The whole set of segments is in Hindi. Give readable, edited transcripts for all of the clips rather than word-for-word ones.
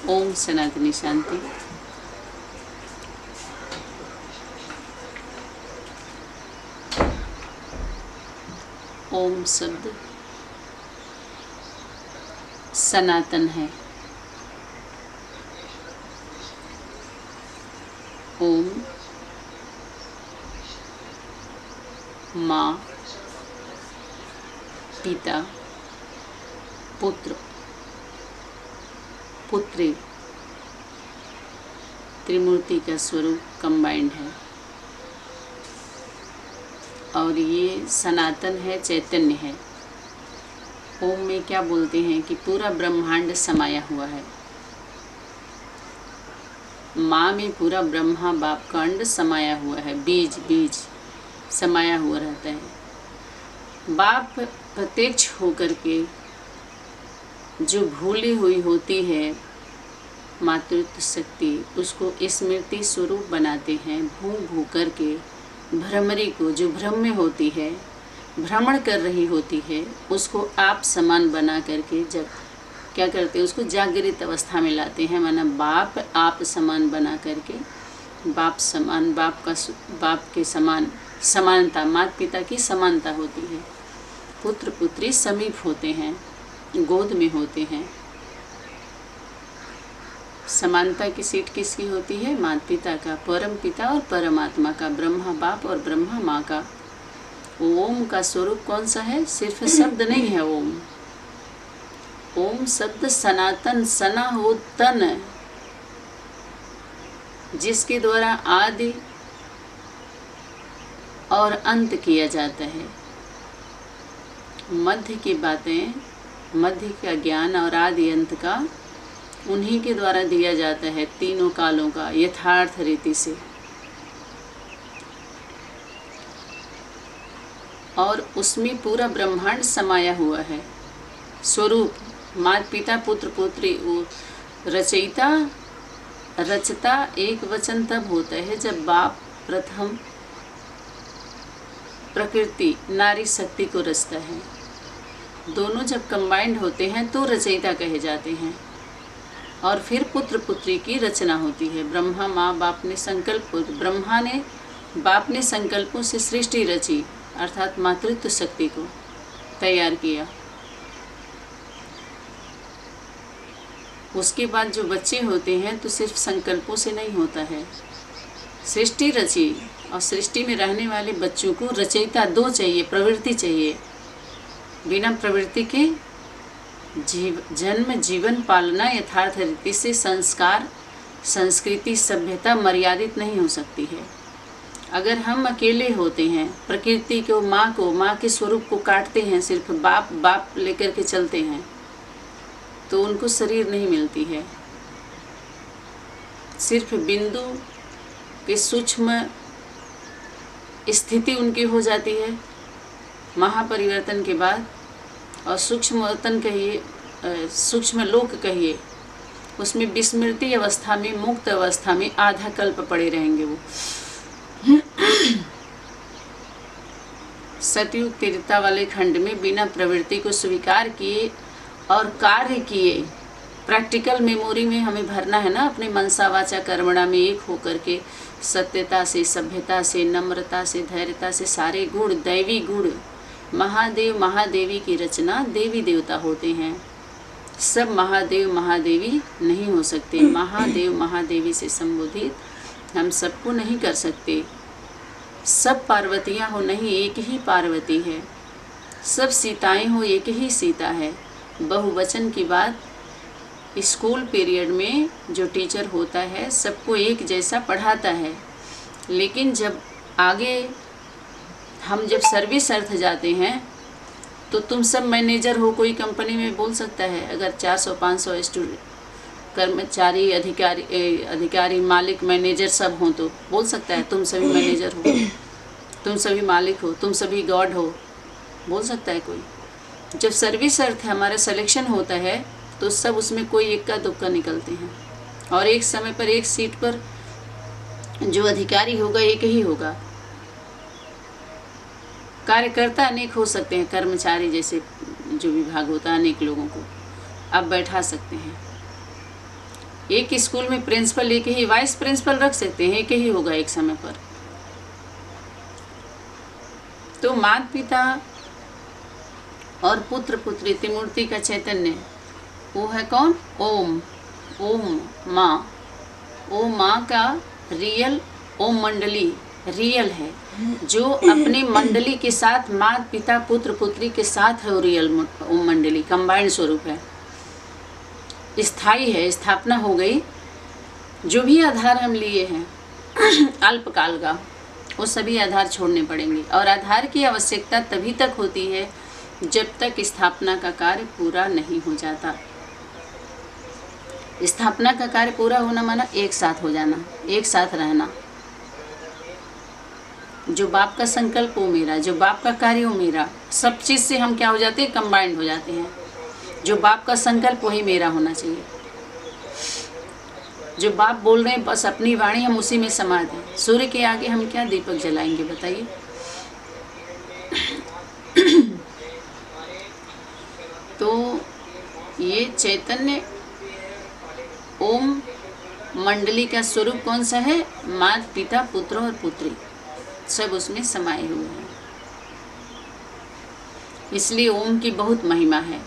ओम सनातनी शांति। ओम शब्द सनातन है। ओम माँ, पिता, पुत्र, पुत्री, त्रिमूर्ति का स्वरूप कंबाइंड है। और ये सनातन है, चैतन्य है। ओम में क्या बोलते हैं कि पूरा ब्रह्मांड समाया हुआ है। माँ में पूरा ब्रह्मा बाप का अंड समाया हुआ है, बीज बीज समाया हुआ रहता है। बाप प्रत्यक्ष होकर के जो भूली हुई होती है मातृत्व शक्ति, उसको स्मृति स्वरूप बनाते हैं। भू भू करके भ्रमरी को, जो भ्रम में होती है, भ्रमण कर रही होती है, उसको आप समान बना करके जब क्या करते हैं, उसको जागृत अवस्था में लाते हैं। माना बाप आप समान बना करके, बाप समान, बाप के समान समानता, माता पिता की समानता होती है। पुत्र पुत्री समीप होते हैं, गोद में होते हैं। समानता की सीट किसकी होती है? माता पिता का, परम पिता और परमात्मा का, ब्रह्मा बाप और ब्रह्मा माँ का। ओम का स्वरूप कौन सा है? सिर्फ शब्द नहीं है ओम। ओम शब्द सनातन, सना हो तन, जिसके द्वारा आदि और अंत किया जाता है। मध्य की बातें, मध्य का ज्ञान और आदि अंत का उन्हीं के द्वारा दिया जाता है, तीनों कालों का यथार्थ रीति से। और उसमें पूरा ब्रह्मांड समाया हुआ है। स्वरूप माता पिता पुत्र पुत्री, वो रचयिता रचता एक वचन तब होता है जब बाप प्रथम प्रकृति नारी शक्ति को रचता है। दोनों जब कंबाइंड होते हैं तो रचयिता कहे जाते हैं। और फिर पुत्र पुत्री की रचना होती है। ब्रह्मा माँ बाप ने संकल्प, ब्रह्मा ने बाप ने संकल्पों से सृष्टि रची, अर्थात मातृत्व शक्ति को तैयार किया। उसके बाद जो बच्चे होते हैं तो सिर्फ संकल्पों से नहीं होता है, सृष्टि रची। और सृष्टि में रहने वाले बच्चों को रचयिता दो चाहिए, प्रवृत्ति चाहिए। बिना प्रवृत्ति के जन्म जीवन पालना यथार्थ रीति से संस्कार संस्कृति सभ्यता मर्यादित नहीं हो सकती है। अगर हम अकेले होते हैं, प्रकृति को, माँ के स्वरूप को काटते हैं, सिर्फ बाप बाप लेकर के चलते हैं, तो उनको शरीर नहीं मिलती है। सिर्फ बिंदु के सूक्ष्म स्थिति उनकी हो जाती है महापरिवर्तन के बाद। और सूक्ष्म वतन कहिए, सूक्ष्म लोक कहिए, उसमें विस्मृति अवस्था में, मुक्त अवस्था में आधा कल्प पड़े रहेंगे वो। सतयुग तीर्था वाले खंड में बिना प्रवृत्ति को स्वीकार किए और कार्य किए, प्रैक्टिकल मेमोरी में हमें भरना है ना, अपने मनसा वाचा कर्मणा में एक होकर के, सत्यता से, सभ्यता से, नम्रता से, धैर्यता से, सारे गुण, दैवी गुण। महादेव महादेवी की रचना देवी देवता होते हैं। सब महादेव महादेवी नहीं हो सकते। महादेव महादेवी से संबोधित हम सबको नहीं कर सकते। सब पार्वतियाँ हो नहीं, एक ही पार्वती है। सब सीताएं हो, एक ही सीता है। बहुवचन की बात स्कूल पीरियड में जो टीचर होता है सबको एक जैसा पढ़ाता है, लेकिन जब आगे हम जब सर्विस अर्थ जाते हैं तो तुम सब मैनेजर हो, कोई कंपनी में बोल सकता है। अगर 400-500 स्टूडेंट, कर्मचारी, अधिकारी, मालिक, मैनेजर सब हों तो बोल सकता है तुम सभी मैनेजर हो, तुम सभी मालिक हो, तुम सभी गॉड हो, बोल सकता है कोई। जब सर्विस अर्थ हमारा सिलेक्शन होता है तो सब उसमें कोई इक्का दुक्का निकलते हैं। और एक समय पर एक सीट पर जो अधिकारी होगा एक ही होगा। कार्यकर्ता अनेक हो सकते हैं, कर्मचारी जैसे जो विभाग होता है अनेक लोगों को आप बैठा सकते हैं। एक स्कूल में प्रिंसिपल एक ही, वाइस प्रिंसिपल रख सकते हैं, एक ही होगा एक समय पर। तो माता पिता और पुत्र पुत्री त्रिमूर्ति का चैतन्य वो है कौन? ओम। ओम माँ, ओम माँ का रियल ओम मंडली रियल है, जो अपनी मंडली के साथ माता पिता पुत्र पुत्री के साथ है, वो रियल ओम मंडली कंबाइंड स्वरूप है, स्थायी है, स्थापना हो गई। जो भी आधार हम लिए हैं अल्पकाल का, वो सभी आधार छोड़ने पड़ेंगे। और आधार की आवश्यकता तभी तक होती है जब तक स्थापना का कार्य पूरा नहीं हो जाता। स्थापना का कार्य पूरा होना माना एक साथ हो जाना, एक साथ रहना। जो बाप का संकल्प वो मेरा, जो बाप का कार्य वो मेरा, सब चीज़ से हम क्या हो जाते हैं? कंबाइंड हो जाते हैं। जो बाप का संकल्प वही मेरा होना चाहिए। जो बाप बोल रहे हैं बस अपनी वाणी हम उसी में समा दें। सूर्य के आगे हम क्या दीपक जलाएंगे बताइए? तो ये चैतन्य ओम मंडली का स्वरूप कौन सा है? माता पिता पुत्र और पुत्री सब उसमें समाये हुए हैं। इसलिए ओम की बहुत महिमा है।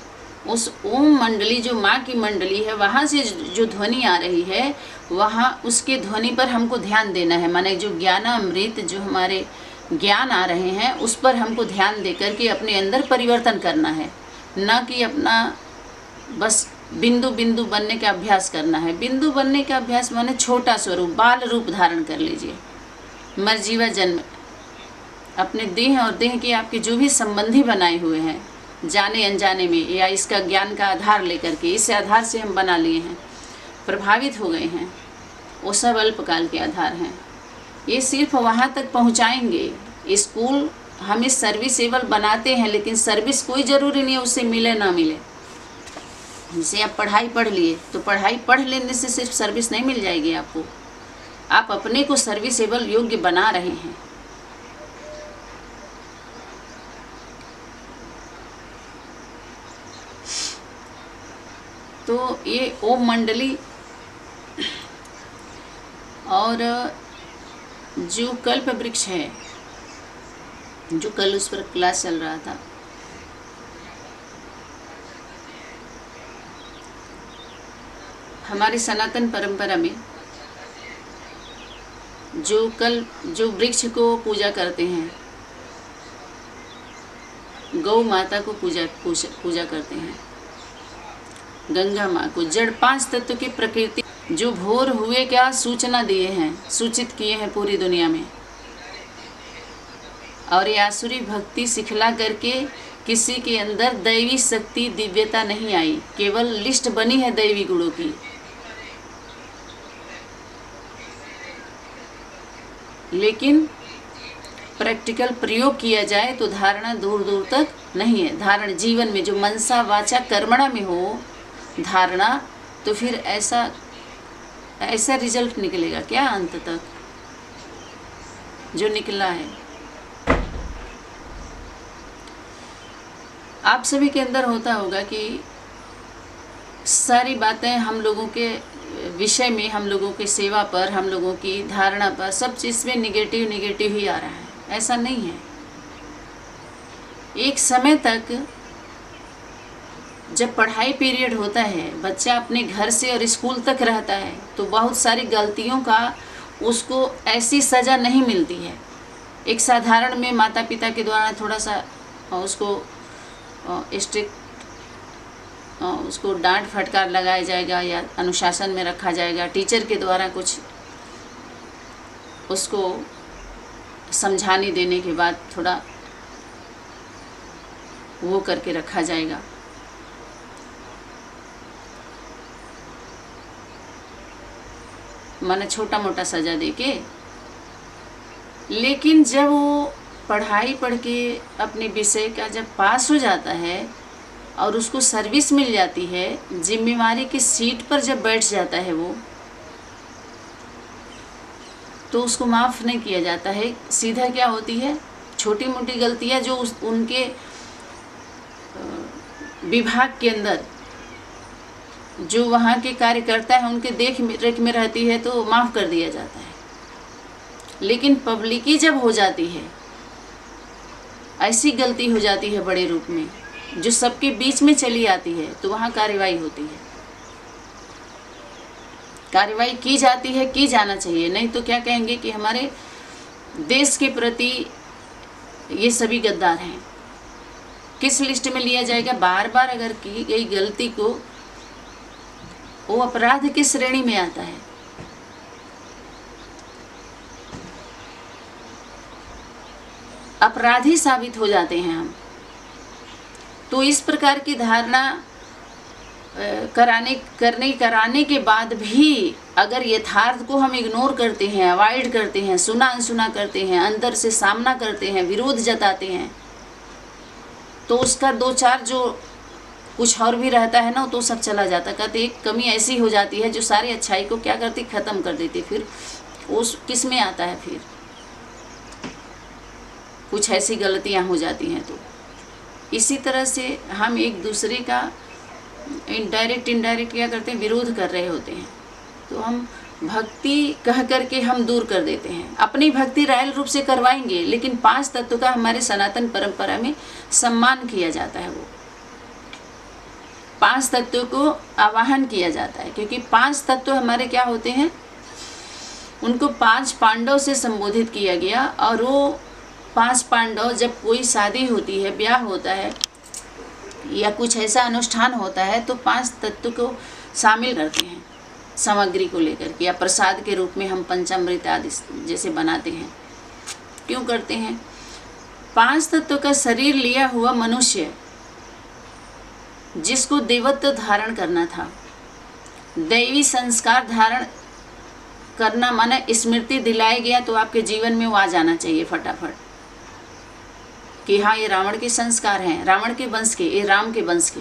उस ओम मंडली जो माँ की मंडली है, वहाँ से जो ध्वनि आ रही है, वहाँ उसके ध्वनि पर हमको ध्यान देना है। माने जो ज्ञानामृत जो हमारे ज्ञान आ रहे हैं उस पर हमको ध्यान दे करके अपने अंदर परिवर्तन करना है, न कि अपना बस बिंदु बिंदु बनने का अभ्यास करना है। बिंदु बनने का अभ्यास माने छोटा स्वरूप, बाल रूप धारण कर लीजिए। मरजीवा जन्म अपने देह और देह के आपके जो भी संबंधी बनाए हुए हैं जाने अनजाने में, या इसका ज्ञान का आधार लेकर के, इस आधार से हम बना लिए हैं, प्रभावित हो गए हैं, वो सब अल्पकाल के आधार हैं। ये सिर्फ वहाँ तक पहुँचाएंगे। स्कूल हमें सर्विसेबल बनाते हैं, लेकिन सर्विस कोई ज़रूरी नहीं है उससे मिले ना मिले। जैसे आप पढ़ाई पढ़ लिए तो पढ़ाई पढ़ लेने से सिर्फ सर्विस नहीं मिल जाएगी आपको, आप अपने को सर्विसेबल योग्य बना रहे हैं। तो ये ओम मंडली और जो कल्प वृक्ष है, जो कल उस पर क्लास चल रहा था, हमारी सनातन परंपरा में जो वृक्ष को पूजा करते हैं, गौ माता को पूजा करते हैं, गंगा माँ को, जड़ पांच तत्व की प्रकृति जो भोर हुए क्या सूचना दिए हैं, सूचित किए हैं पूरी दुनिया में। और ये आसुरी भक्ति सिखला करके किसी के अंदर दैवी शक्ति दिव्यता नहीं आई, केवल लिस्ट बनी है दैवी गुणों की। लेकिन प्रैक्टिकल प्रयोग किया जाए तो धारणा दूर दूर तक नहीं है। धारण जीवन में जो मनसा वाचा कर्मणा में हो धारणा, तो फिर ऐसा रिजल्ट निकलेगा क्या अंत तक जो निकला है। आप सभी के अंदर होता होगा कि सारी बातें हम लोगों के विषय में, हम लोगों की सेवा पर, हम लोगों की धारणा पर, सब चीज़ में निगेटिव ही आ रहा है। ऐसा नहीं है। एक समय तक जब पढ़ाई पीरियड होता है, बच्चा अपने घर से और स्कूल तक रहता है, तो बहुत सारी गलतियों का उसको ऐसी सज़ा नहीं मिलती है। एक साधारण में माता पिता के द्वारा थोड़ा सा उसको स्ट्रिक्ट उसको डांट फटकार लगाया जाएगा या अनुशासन में रखा जाएगा, टीचर के द्वारा कुछ उसको समझाने देने के बाद थोड़ा वो करके रखा जाएगा। माने छोटा मोटा सज़ा देके। लेकिन जब वो पढ़ाई पढ़ के अपने विषय का जब पास हो जाता है और उसको सर्विस मिल जाती है, जिम्मेवारी की सीट पर जब बैठ जाता है वो, तो उसको माफ़ नहीं किया जाता है। सीधा क्या होती है, छोटी मोटी गलतियाँ जो उनके विभाग के अंदर जो वहाँ के कार्यकर्ता हैं उनके देख रेख में रहती है तो माफ़ कर दिया जाता है। लेकिन पब्लिकी जब हो जाती है, ऐसी गलती हो जाती है बड़े रूप में जो सबके बीच में चली आती है, तो वहाँ कार्रवाई होती है। कार्रवाई की जाती है, की जाना चाहिए, नहीं तो क्या कहेंगे कि हमारे देश के प्रति ये सभी गद्दार हैं। किस लिस्ट में लिया जाएगा? बार बार अगर की गई गलती को वो अपराध की श्रेणी में आता है। अपराधी साबित हो जाते हैं हम। तो इस प्रकार की धारणा कराने के बाद भी अगर यथार्थ को हम इग्नोर करते हैं, अवॉइड करते हैं, सुना अनसुना करते हैं, अंदर से सामना करते हैं, विरोध जताते हैं, तो उसका दो चार जो कुछ और भी रहता है ना, तो सब चला जाता। कहते एक कमी ऐसी हो जाती है जो सारी अच्छाई को क्या करती, ख़त्म कर देती। फिर उस किस में आता है? फिर कुछ ऐसी गलतियां हो जाती हैं। तो इसी तरह से हम एक दूसरे का इनडायरेक्ट क्या करते हैं, विरोध कर रहे होते हैं। तो हम भक्ति कह करके हम दूर कर देते हैं। अपनी भक्ति रायल रूप से करवाएंगे, लेकिन 5 तत्व का हमारे सनातन परंपरा में सम्मान किया जाता है। वो 5 तत्वों को आवाहन किया जाता है, क्योंकि 5 तत्व हमारे क्या होते हैं, उनको 5 पांडव से संबोधित किया गया। और वो 5 पांडव जब कोई शादी होती है, ब्याह होता है या कुछ ऐसा अनुष्ठान होता है, तो 5 तत्व को शामिल करते हैं सामग्री को लेकर के, या प्रसाद के रूप में हम पंचामृत आदि जैसे बनाते हैं। क्यों करते हैं? 5 तत्व का शरीर लिया हुआ मनुष्य जिसको देवत्व धारण करना था, दैवी संस्कार धारण करना माने स्मृति दिलाया गया, तो आपके जीवन में वो आ जाना चाहिए फटाफट कि हाँ ये रावण के संस्कार हैं, रावण के वंश के, ये राम के वंश के।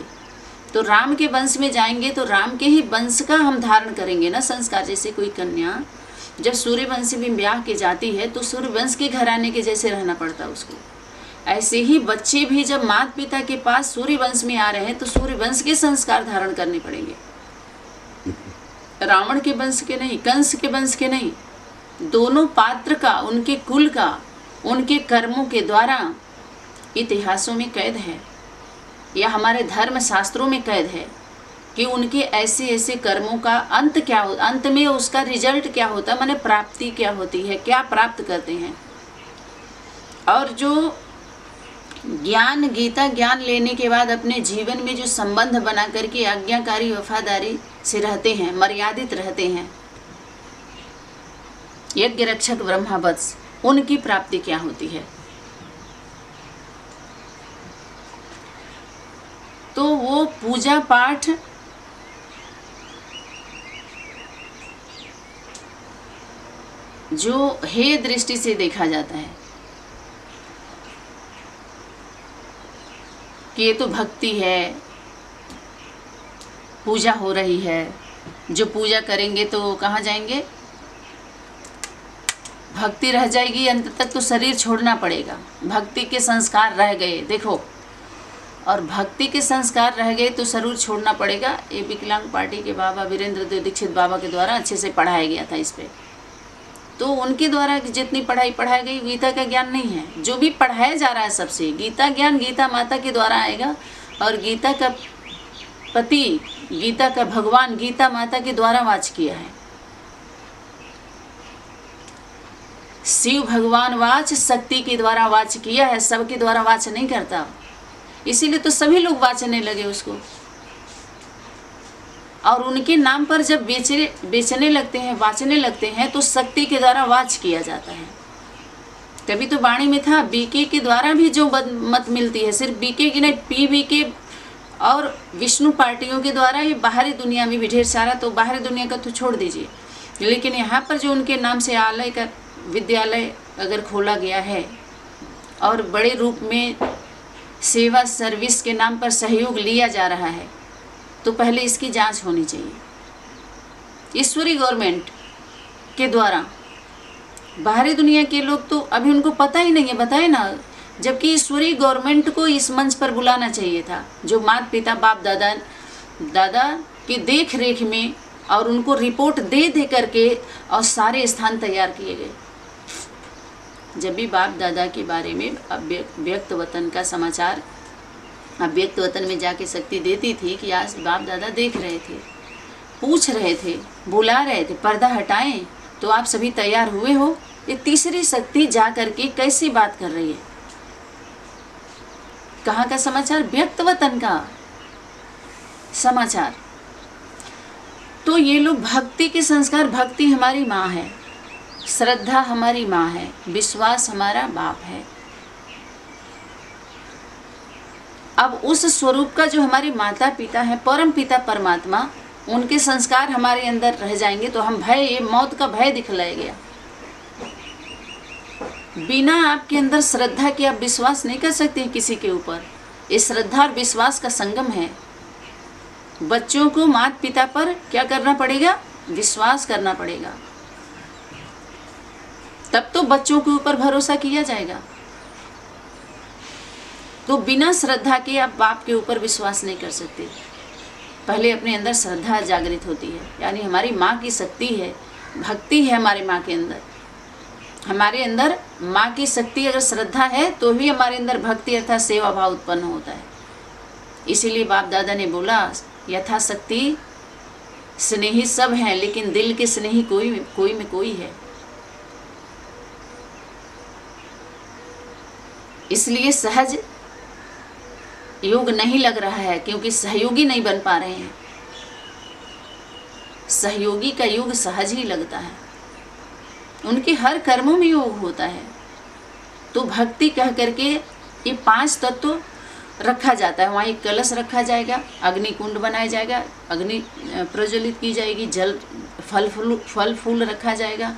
तो राम के वंश में जाएंगे तो राम के ही वंश का हम धारण करेंगे ना संस्कार। जैसे कोई कन्या जब सूर्यवंशी में ब्याह के जाती है तो सूर्यवंश के घराने के जैसे रहना पड़ता है उसको। ऐसे ही बच्चे भी जब माता पिता के पास सूर्यवंश में आ रहे हैं तो सूर्यवंश के संस्कार धारण करने पड़ेंगे, रावण के वंश के नहीं, कंस के वंश के नहीं। दोनों पात्र का, उनके कुल का, उनके कर्मों के द्वारा इतिहासों में कैद है, या हमारे धर्म शास्त्रों में कैद है कि उनके ऐसे ऐसे कर्मों का अंत क्या हो, अंत में उसका रिजल्ट क्या होता, माने प्राप्ति क्या होती है, क्या प्राप्त करते हैं। और जो ज्ञान, गीता ज्ञान लेने के बाद अपने जीवन में जो संबंध बना करके आज्ञाकारी वफादारी से रहते हैं, मर्यादित रहते हैं, यज्ञ रक्षक ब्रह्मवत्स, उनकी प्राप्ति क्या होती है। तो वो पूजा पाठ जो हे दृष्टि से देखा जाता है कि ये तो भक्ति है, पूजा हो रही है, जो पूजा करेंगे तो कहाँ जाएंगे, भक्ति रह जाएगी, अंत तक तो शरीर छोड़ना पड़ेगा। भक्ति के संस्कार रह गए, देखो, और भक्ति के संस्कार रह गए तो शरीर छोड़ना पड़ेगा। ये विकलांग पार्टी के बाबा वीरेंद्र देव दीक्षित बाबा के द्वारा अच्छे से पढ़ाया गया था इस पे। तो उनके द्वारा जितनी पढ़ाई पढ़ाई गई, गीता का ज्ञान नहीं है। जो भी पढ़ाया जा रहा है सबसे, गीता ज्ञान गीता माता के द्वारा आएगा, और गीता का पति, गीता का भगवान गीता माता के द्वारा वाच किया है। शिव भगवान वाच शक्ति के द्वारा वाच किया है, सबके द्वारा वाच नहीं करता। इसीलिए तो सभी लोग वाचने लगे उसको, और उनके नाम पर जब बेचने लगते हैं, वाचने लगते हैं, तो शक्ति के द्वारा वाच किया जाता है। तभी तो वाणी में था, बीके के द्वारा भी जो मत मिलती है, सिर्फ बीके की नहीं, पीबीके और विष्णु पार्टियों के द्वारा ये बाहरी दुनिया में भी ढेर सारा, तो बाहरी दुनिया का तो छोड़ दीजिए, लेकिन यहाँ पर जो उनके नाम से आलय का विद्यालय अगर खोला गया है और बड़े रूप में सेवा सर्विस के नाम पर सहयोग लिया जा रहा है, तो पहले इसकी जांच होनी चाहिए ईश्वरी गवर्नमेंट के द्वारा। बाहरी दुनिया के लोग तो अभी उनको पता ही नहीं है, बताए ना, जबकि ईश्वरी गवर्नमेंट को इस मंच पर बुलाना चाहिए था। जो माता पिता, बाप दादा की देख रेख में और उनको रिपोर्ट दे दे करके और सारे स्थान तैयार किए गए। जब भी बाप दादा के बारे में अव्यक्त वतन का समाचार अव्यक्त वतन में जाके शक्ति देती थी कि आज बाप दादा देख रहे थे, पूछ रहे थे, बुला रहे थे, पर्दा हटाएं तो आप सभी तैयार हुए हो। ये तीसरी शक्ति जा करके कैसी बात कर रही है? कहाँ का समाचार? व्यक्त वतन का समाचार। तो ये लोग भक्ति के संस्कार, भक्ति हमारी माँ है, श्रद्धा हमारी माँ है, विश्वास हमारा बाप है। अब उस स्वरूप का जो हमारे माता पिता है, परम पिता परमात्मा, उनके संस्कार हमारे अंदर रह जाएंगे तो हम भय, ये मौत का भय दिखलाया गया। बिना आपके अंदर श्रद्धा के आप विश्वास नहीं कर सकते हैं किसी के ऊपर। ये श्रद्धा और विश्वास का संगम है। बच्चों को माता पिता पर क्या करना पड़ेगा? विश्वास करना पड़ेगा, तब तो बच्चों के ऊपर भरोसा किया जाएगा। तो बिना श्रद्धा के आप बाप के ऊपर विश्वास नहीं कर सकते। पहले अपने अंदर श्रद्धा जागृत होती है, यानी हमारी माँ की शक्ति है, भक्ति है हमारे माँ के अंदर। हमारे अंदर माँ की शक्ति अगर श्रद्धा है तो भी हमारे अंदर भक्ति अर्थात सेवा भाव उत्पन्न होता है। इसीलिए बाप दादा ने बोला, यथाशक्ति स्नेही सब हैं लेकिन दिल के स्नेही कोई में कोई है। इसलिए सहज योग नहीं लग रहा है क्योंकि सहयोगी नहीं बन पा रहे हैं। सहयोगी का योग सहज ही लगता है, उनके हर कर्मों में योग होता है। तो भक्ति कह करके ये 5 तत्व रखा जाता है। वहाँ एक कलश रखा जाएगा, अग्नि कुंड बनाया जाएगा, अग्नि प्रज्वलित की जाएगी, जल फल फूल रखा जाएगा,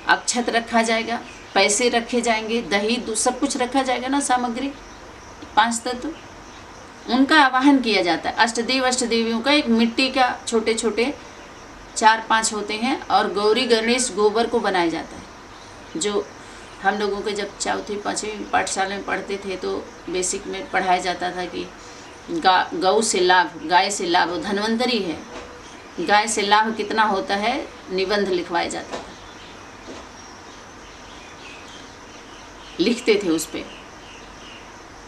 अक्षत रखा जाएगा, पैसे रखे जाएंगे, दही दूध सब कुछ रखा जाएगा ना, सामग्री। 5 तत्व उनका आवाहन किया जाता है। अष्टदेव अष्टदेवियों का एक मिट्टी का छोटे छोटे 4-5 होते हैं और गौरी गणेश गोबर को बनाया जाता है। जो हम लोगों को जब 4वीं-5वीं पाठशाला में पढ़ते थे तो बेसिक में पढ़ाया जाता था कि गौ से लाभ, गाय से लाभ, धन्वंतरी है, गाय से लाभ कितना होता है निबंध लिखवाया जाता था, लिखते थे उस पर।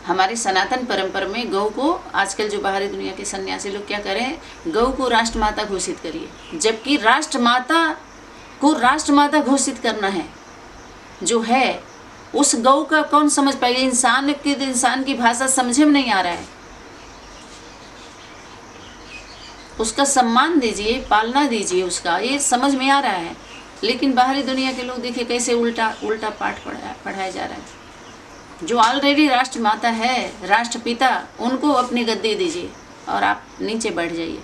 हमारे सनातन परंपरा में गौ को, आजकल जो बाहरी दुनिया के सन्यासी लोग क्या करें, गौ को राष्ट्रमाता घोषित करिए, जबकि राष्ट्रमाता को राष्ट्रमाता घोषित करना है जो है, उस गौ का कौन समझ पाएगा? इंसान की भाषा समझे में नहीं आ रहा है। उसका सम्मान दीजिए, पालना दीजिए उसका, ये समझ में आ रहा है। लेकिन बाहरी दुनिया के लोग देखिए कैसे उल्टा पाठ पढ़ाया जा रहा है। जो ऑलरेडी राष्ट्रमाता है, राष्ट्रपिता, उनको अपनी गद्दी दीजिए और आप नीचे बैठ जाइए।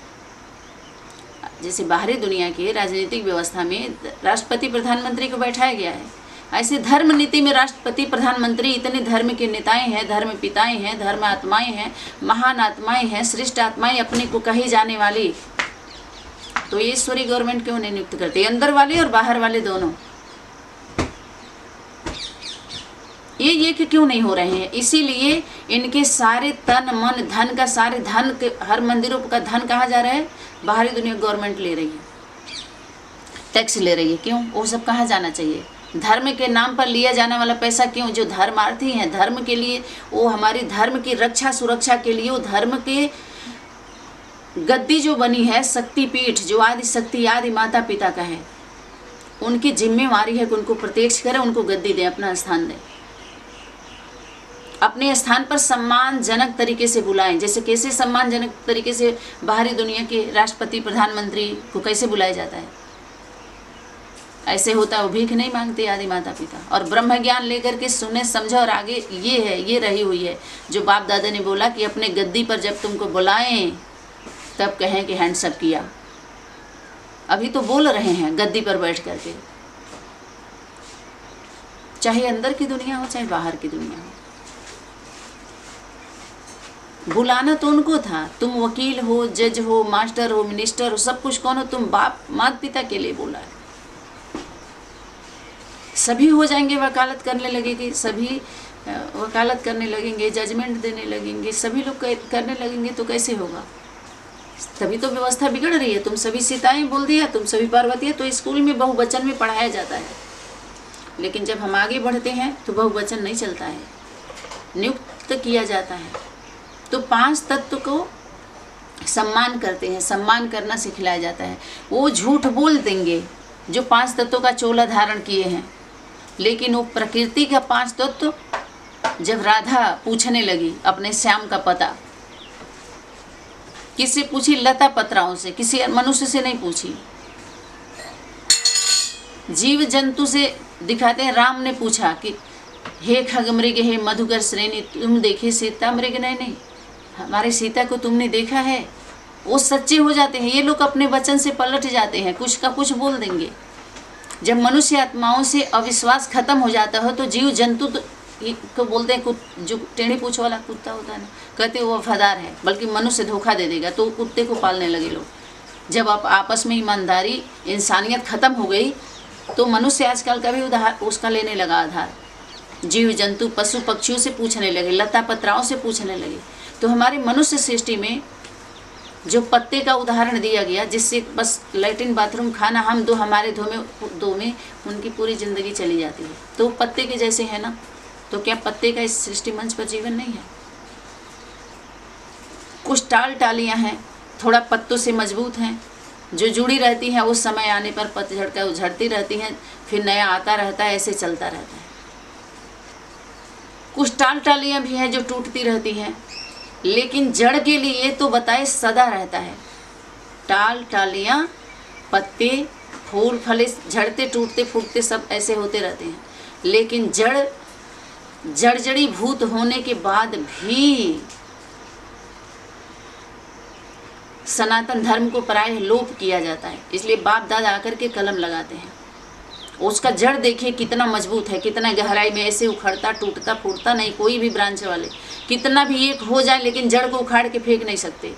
जैसे बाहरी दुनिया की राजनीतिक व्यवस्था में राष्ट्रपति प्रधानमंत्री को बैठाया गया है, ऐसे धर्म नीति में राष्ट्रपति प्रधानमंत्री इतने धर्म के नेताएं हैं, धर्म पिताएं हैं, धर्म आत्माएं हैं, महान आत्माएं हैं, श्रेष्ठ आत्माएं अपने को कही जाने वाली। तो ये ईश्वरी गवर्नमेंट क्यों नहीं नियुक्त करती? अंदर वाले और बाहर वाले दोनों ये कि क्यों नहीं हो रहे हैं? इसीलिए इनके सारे तन मन धन का, सारे धन के, हर मंदिरों का धन कहाँ जा रहा है? बाहरी दुनिया गवर्नमेंट ले रही है, टैक्स ले रही है। क्यों? वो सब कहाँ जाना चाहिए? धर्म के नाम पर लिया जाने वाला पैसा क्यों? जो धर्मार्थी हैं, धर्म के लिए, वो हमारी धर्म की रक्षा सुरक्षा के लिए, वो धर्म के गद्दी जो बनी है, शक्तिपीठ जो आदि शक्ति आदि माता पिता का है, उनकी जिम्मेवारी है कि उनको प्रत्यक्ष करें, उनको गद्दी दें, अपना स्थान दें, अपने स्थान पर सम्मानजनक तरीके से बुलाएं। जैसे कैसे सम्मानजनक तरीके से बाहरी दुनिया के राष्ट्रपति प्रधानमंत्री को कैसे बुलाया जाता है, ऐसे होता है। वो भीख नहीं मांगते आदि माता पिता, और ब्रह्म ज्ञान लेकर के सुने समझे और आगे ये है, ये रही हुई है जो बाप दादा ने बोला कि अपने गद्दी पर जब तुमको बुलाएं तब कहें कि हैंडसअप किया। अभी तो बोल रहे हैं गद्दी पर बैठ करके, चाहे अंदर की दुनिया हो चाहे बाहर की दुनिया हो। बुलाना तो उनको था, तुम वकील हो, जज हो, मास्टर हो, मिनिस्टर हो, सब कुछ कौन हो? तुम बाप माता पिता के लिए बोला है। सभी हो जाएंगे, वकालत करने लगेंगे, सभी वकालत करने लगेंगे, जजमेंट देने लगेंगे, सभी लोग करने लगेंगे, तो कैसे होगा? तभी तो व्यवस्था बिगड़ रही है। तुम सभी सीताएं बोल दिया, तुम सभी पार्वती है, तो स्कूल में बहुवचन में पढ़ाया जाता है। लेकिन जब हम आगे बढ़ते हैं तो बहुवचन नहीं चलता है, नियुक्त किया जाता है। तो 5 तत्व को सम्मान करते हैं, सम्मान करना सिखलाया जाता है। वो झूठ बोल देंगे जो 5 तत्वों का चोला धारण किए हैं, लेकिन वो प्रकृति का 5 तत्व जब राधा पूछने लगी अपने श्याम का पता, किससे पूछी? लता पत्राओं से, किसी मनुष्य से नहीं पूछी। जीव जंतु से दिखाते हैं। राम ने पूछा कि हे खगमृग, हे मधुकर श्रेणी, तुम देखे सीता मृग? नहीं, हमारे सीता को तुमने देखा है? वो सच्चे हो जाते हैं। ये लोग अपने वचन से पलट जाते हैं, कुछ का कुछ बोल देंगे। जब मनुष्य आत्माओं से अविश्वास खत्म हो जाता हो तो जीव जंतु को बोलते हैं, जो टेढ़ी पूछ वाला कुत्ता होता है ना, कहते वो वफादार है, बल्कि मनुष्य धोखा दे देगा तो कुत्ते को पालने लगे लोग। जब आप आपस में ईमानदारी, इंसानियत खत्म हो गई तो मनुष्य आजकल का भी उधार उसका लेने लगा आधार। जीव जंतु पशु पक्षियों से पूछने लगे, लता पत्राओं से पूछने लगे। तो हमारे मनुष्य सृष्टि में जो पत्ते का उदाहरण दिया गया, जिससे बस लैट्रिन बाथरूम खाना हम दो, हमारे दो में उनकी पूरी ज़िंदगी चली जाती है। तो पत्ते के जैसे है ना, तो क्या पत्ते का इस सृष्टि मंच पर जीवन नहीं है? कुछ टाल टालियाँ हैं, थोड़ा पत्तों से मजबूत हैं, जो जुड़ी रहती हैं, उस समय आने पर पतझड़ का उझड़ती रहती हैं, फिर नया आता रहता है, ऐसे चलता रहता है। कुछ टाल टालियाँ भी हैं जो टूटती रहती हैं, लेकिन जड़ के लिए तो बताए सदा रहता है। टाल टालियाँ, पत्ते, फूल फले झड़ते टूटते फूटते सब ऐसे होते रहते हैं, लेकिन जड़ी भूत होने के बाद भी सनातन धर्म को प्रायः लोप किया जाता है। इसलिए बाप दादा आकर के कलम लगाते हैं। उसका जड़ देखिए कितना मजबूत है, कितना गहराई में, ऐसे उखड़ता टूटता फूटता नहीं। कोई भी ब्रांच वाले कितना भी एक हो जाए, लेकिन जड़ को उखाड़ के फेंक नहीं सकते।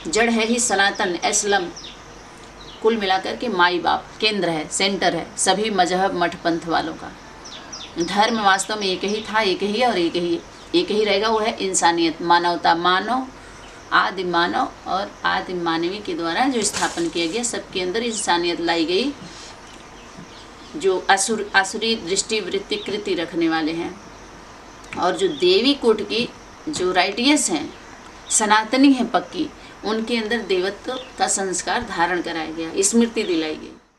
जड़ है ही सनातन, एस्लम, कुल मिलाकर के माई बाप, केंद्र है, सेंटर है सभी मजहब मठ पंथ वालों का। धर्म वास्तव में एक ही था, एक ही और एक ही रहेगा, वो है इंसानियत, मानवता। मानव, आदि मानव और आदि मानवी के द्वारा जो स्थापन किया गया, सबके अंदर इंसानियत लाई गई। जो आसुरी दृष्टि वृत्ति कृति रखने वाले हैं, और जो देवी कोट की जो राइटियस हैं, सनातनी हैं पक्की, उनके अंदर देवत्व का संस्कार धारण कराया गया, स्मृति दिलाई गई।